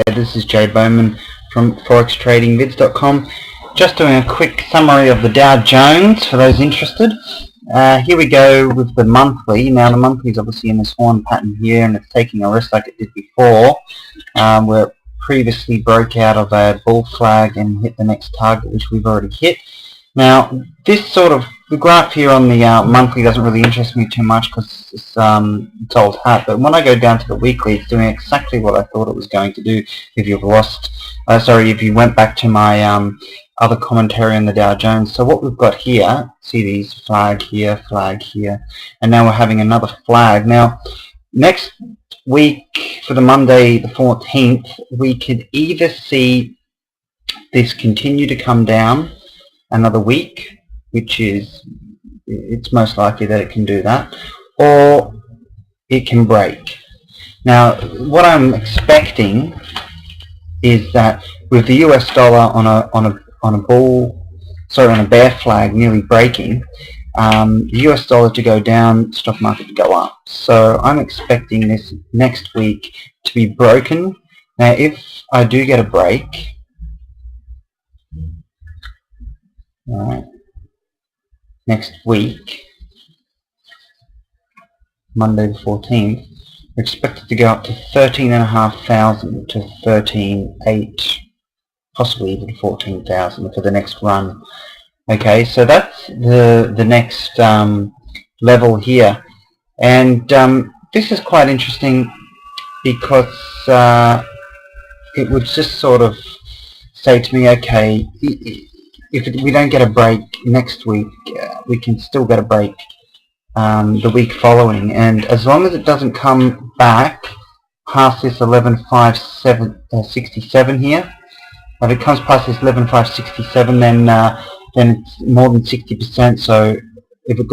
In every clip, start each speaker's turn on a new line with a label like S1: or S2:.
S1: This is Jay Bowman from forextradingvids.com. Just doing a quick summary of the Dow Jones for those interested. Here we go with the monthly. Now the monthly is obviously in this horn pattern here, and it's taking a risk like it did before, where it previously broke out of a bull flag and hit the next target, which we've already hit. Now this the graph here on the monthly doesn't really interest me too much because it's old hat, but when I go down to the weekly, it's doing exactly what I thought it was going to do. If you went back to my other commentary on the Dow Jones. So what we've got here, see these flag here, and now we're having another flag. Now next week, for the Monday the 14th, we could either see this continue to come down another week, which is, it's most likely that it can do that, or it can break. Now what I'm expecting is that with the US dollar on a bear flag nearly breaking, the US dollar to go down, stock market to go up. So I'm expecting this next week to be broken. Now if I do get a break, alright, next week, Monday the 14th, we're expected to go up to 13,500 to 13,800, possibly even 14,000 for the next run. Okay, so that's the next level here, and this is quite interesting because it would just sort of say to me, okay, if we don't get a break next week, we can still get a break the week following, and as long as it doesn't come back past this 11,567 here, if it comes past this 11,567, then it's more than 60%. So if it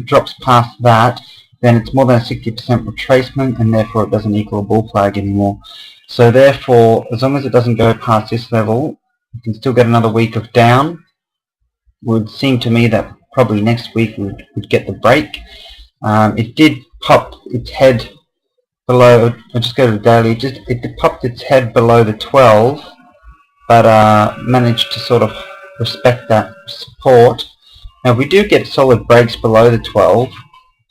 S1: drops past that, then it's more than a 60% retracement, and therefore it doesn't equal a bull flag anymore. So therefore, as long as it doesn't go past this level, you can still get another week of down. It would seem to me that probably next week would get the break. It did pop its head below, I'll just go to the daily, it popped its head below the 12, but managed to sort of respect that support. Now if we do get solid breaks below the 12,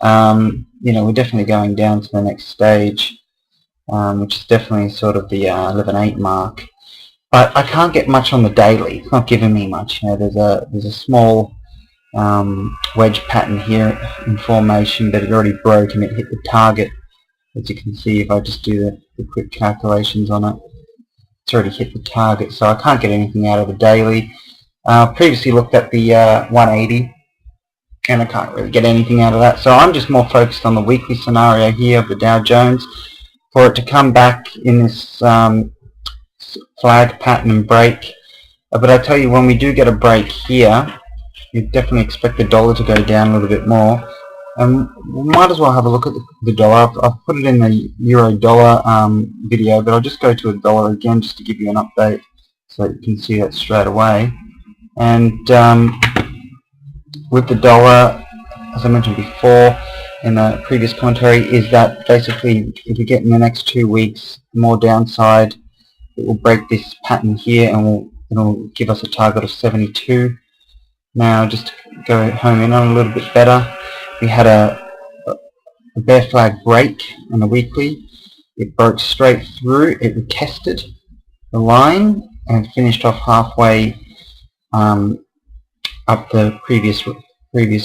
S1: we're definitely going down to the next stage, which is definitely sort of the 11.8 mark. But I can't get much on the daily. It's not giving me much. There's a small wedge pattern here in formation, but it already broke and it hit the target. As you can see, if I just do the quick calculations on it, it's already hit the target, so I can't get anything out of the daily. Previously looked at the 180, and I can't really get anything out of that. So I'm just more focused on the weekly scenario here of the Dow Jones, for it to come back in this flag pattern and break. But I tell you, when we do get a break here, you definitely expect the dollar to go down a little bit more. We might as well have a look at the dollar. I've put it in the euro-dollar video, but I'll just go to a dollar again just to give you an update so that you can see that straight away. And with the dollar, as I mentioned before in the previous commentary, is that basically if we get in the next 2 weeks more downside, it will break this pattern here and it'll give us a target of 72. Now just to go home in on a little bit better, we had a bear flag break on the weekly. It broke straight through, it retested the line and finished off halfway up the previous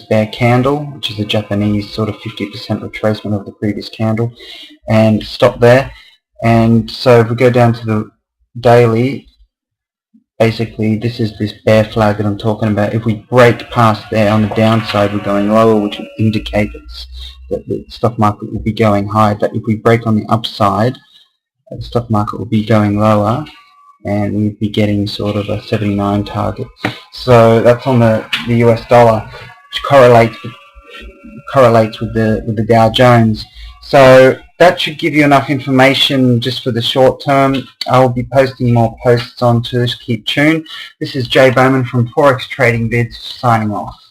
S1: bear candle, which is a Japanese sort of 50% retracement of the previous candle, and stopped there. And so if we go down to the daily, basically this is this bear flag that I'm talking about. If we break past there on the downside, we're going lower, which would indicate that the stock market will be going high. But if we break on the upside, the stock market will be going lower, and we'd be getting sort of a 79 target. So that's on the US dollar, which correlates with the Dow Jones. So that should give you enough information just for the short term. I'll be posting more posts onto this. Keep tuned. This is Jay Bowman from Forex Trading Vids signing off.